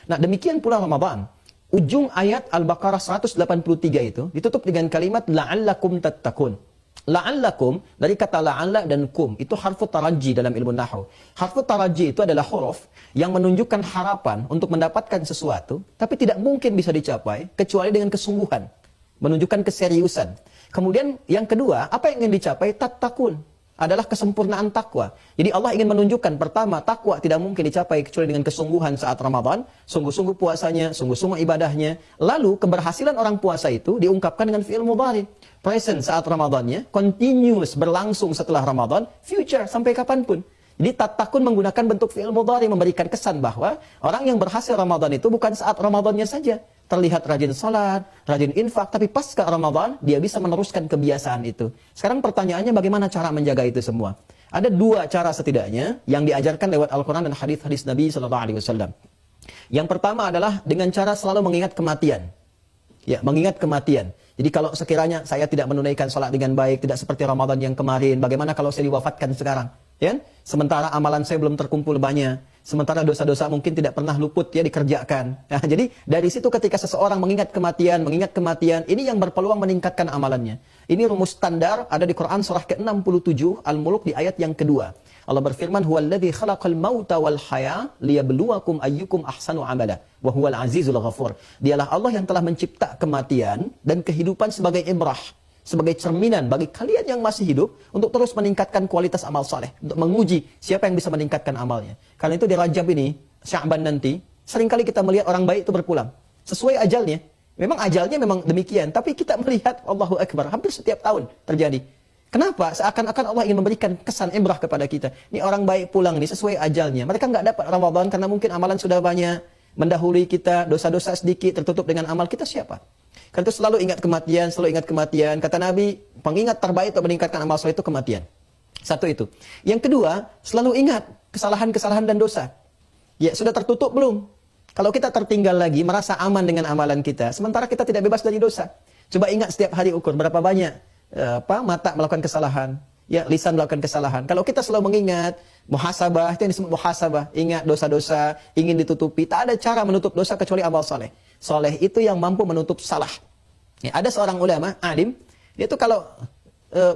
Nah, demikian pula Ramadan. Ujung ayat Al-Baqarah 183 itu ditutup dengan kalimat la'allakum tattaqun. La'allakum dari kata la'alla dan kum itu harfu taraji dalam ilmu nahwu. Harfu taraji itu adalah huruf yang menunjukkan harapan untuk mendapatkan sesuatu, tapi tidak mungkin bisa dicapai kecuali dengan kesungguhan, menunjukkan keseriusan. Kemudian yang kedua, apa yang ingin dicapai? Tattaqun adalah kesempurnaan takwa. Jadi Allah ingin menunjukkan pertama, takwa tidak mungkin dicapai kecuali dengan kesungguhan saat Ramadan, sungguh-sungguh puasanya, sungguh-sungguh ibadahnya. Lalu keberhasilan orang puasa itu diungkapkan dengan fi'il mudhari. Present saat Ramadannya, continuous berlangsung setelah Ramadan, future sampai kapanpun. Jadi tattaqun menggunakan bentuk fi'il mudhari memberikan kesan bahwa orang yang berhasil Ramadan itu bukan saat Ramadannya saja terlihat rajin salat, rajin infak, tapi pasca Ramadan dia bisa meneruskan kebiasaan itu. Sekarang pertanyaannya bagaimana cara menjaga itu semua? Ada dua cara setidaknya yang diajarkan lewat Al-Quran dan hadis-hadis Nabi SAW. Yang pertama adalah dengan cara selalu mengingat kematian. Ya, mengingat kematian. Jadi kalau sekiranya saya tidak menunaikan salat dengan baik, tidak seperti Ramadan yang kemarin, bagaimana kalau saya diwafatkan sekarang? Ya? Sementara amalan saya belum terkumpul banyak, sementara dosa-dosa mungkin tidak pernah luput ya dikerjakan. Nah, jadi dari situ ketika seseorang mengingat kematian, ini yang berpeluang meningkatkan amalannya. Ini rumus standar ada di Quran surah ke-67 Al-Mulk di ayat yang kedua. Allah berfirman, "Huwallazi khalaqal mauta wal haya liyabluwakum ayyukum ahsanu amala wa huwal azizul ghafur." Dialah Allah yang telah mencipta kematian dan kehidupan sebagai ibrah, sebagai cerminan bagi kalian yang masih hidup untuk terus meningkatkan kualitas amal saleh, untuk menguji siapa yang bisa meningkatkan amalnya. Karena itu di Rajab ini, Sya'ban nanti, seringkali kita melihat orang baik itu berpulang sesuai ajalnya. Memang ajalnya memang demikian, tapi kita melihat Allahu Akbar hampir setiap tahun terjadi. Kenapa? Seakan-akan Allah ingin memberikan kesan ibrah kepada kita. Ini orang baik pulang ini sesuai ajalnya. Mereka nggak dapat Ramadan karena mungkin amalan sudah banyak, mendahului kita, dosa-dosa sedikit, tertutup dengan amal kita siapa? Karena itu selalu ingat kematian, selalu ingat kematian. Kata Nabi, pengingat terbaik untuk meningkatkan amal soleh itu kematian. Satu itu. Yang kedua, selalu ingat kesalahan-kesalahan dan dosa. Ya, sudah tertutup belum? Kalau kita tertinggal lagi, merasa aman dengan amalan kita, sementara kita tidak bebas dari dosa. Coba ingat setiap hari ukur berapa banyak mata melakukan kesalahan, ya lisan melakukan kesalahan. Kalau kita selalu mengingat muhasabah, itu yang disebut muhasabah, ingat dosa-dosa, ingin ditutupi, tak ada cara menutup dosa kecuali amal soleh. Soleh itu yang mampu menutup salah. Ya, ada seorang ulama, alim, dia tuh kalau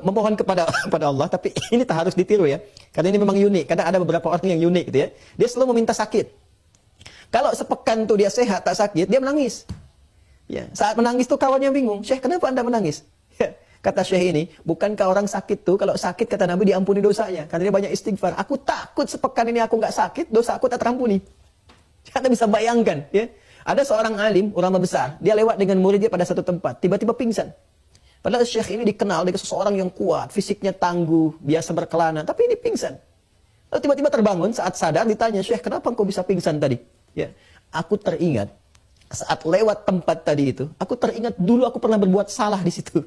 memohon kepada Allah, tapi ini tak harus ditiru ya, karena ini memang unik. Kadang ada beberapa orang yang unik gitu ya. Dia selalu meminta sakit. Kalau sepekan tuh dia sehat tak sakit, dia menangis. Ya, saat menangis tuh kawannya bingung, "Syekh, kenapa Anda menangis?" Ya, kata Syekh ini, bukankah orang sakit tuh kalau sakit kata Nabi diampuni dosanya? Karena dia banyak istighfar. Aku takut sepekan ini aku nggak sakit, dosa aku tak terampuni. Anda bisa bayangkan, ya. Ada seorang alim, ulama besar, dia lewat dengan muridnya pada satu tempat, tiba-tiba pingsan. Padahal Syekh ini dikenal dengan seseorang yang kuat, fisiknya tangguh, biasa berkelana, tapi ini pingsan. Lalu tiba-tiba terbangun, saat sadar ditanya, "Syekh, kenapa engkau bisa pingsan tadi?" Ya, aku teringat saat lewat tempat tadi itu, aku teringat dulu aku pernah berbuat salah di situ.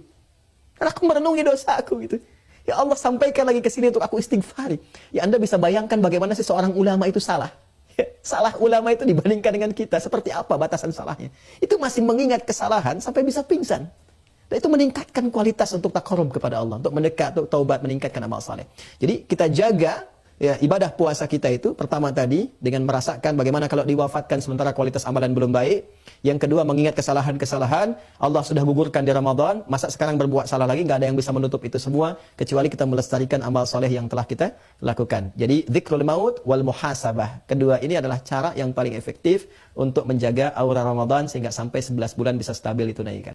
Karena aku merenungi dosa aku gitu. Ya Allah, sampaikan lagi ke sini untuk aku istighfari. Ya Anda bisa bayangkan bagaimana seorang ulama itu salah. Ya, salah ulama itu dibandingkan dengan kita, seperti apa batasan salahnya. Itu masih mengingat kesalahan sampai bisa pingsan. Dan itu meningkatkan kualitas untuk taqarrub kepada Allah, untuk mendekat, untuk taubat, meningkatkan amal saleh. Jadi kita jaga ya, ibadah puasa kita itu pertama tadi dengan merasakan bagaimana kalau diwafatkan sementara kualitas amalan belum baik. Yang kedua mengingat kesalahan-kesalahan, Allah sudah gugurkan di Ramadan, masa sekarang berbuat salah lagi, nggak ada yang bisa menutup itu semua kecuali kita melestarikan amal soleh yang telah kita lakukan. Jadi dzikrul maut wal muhasabah. Kedua ini adalah cara yang paling efektif untuk menjaga aura Ramadan sehingga sampai 11 bulan bisa stabil ditunaikan.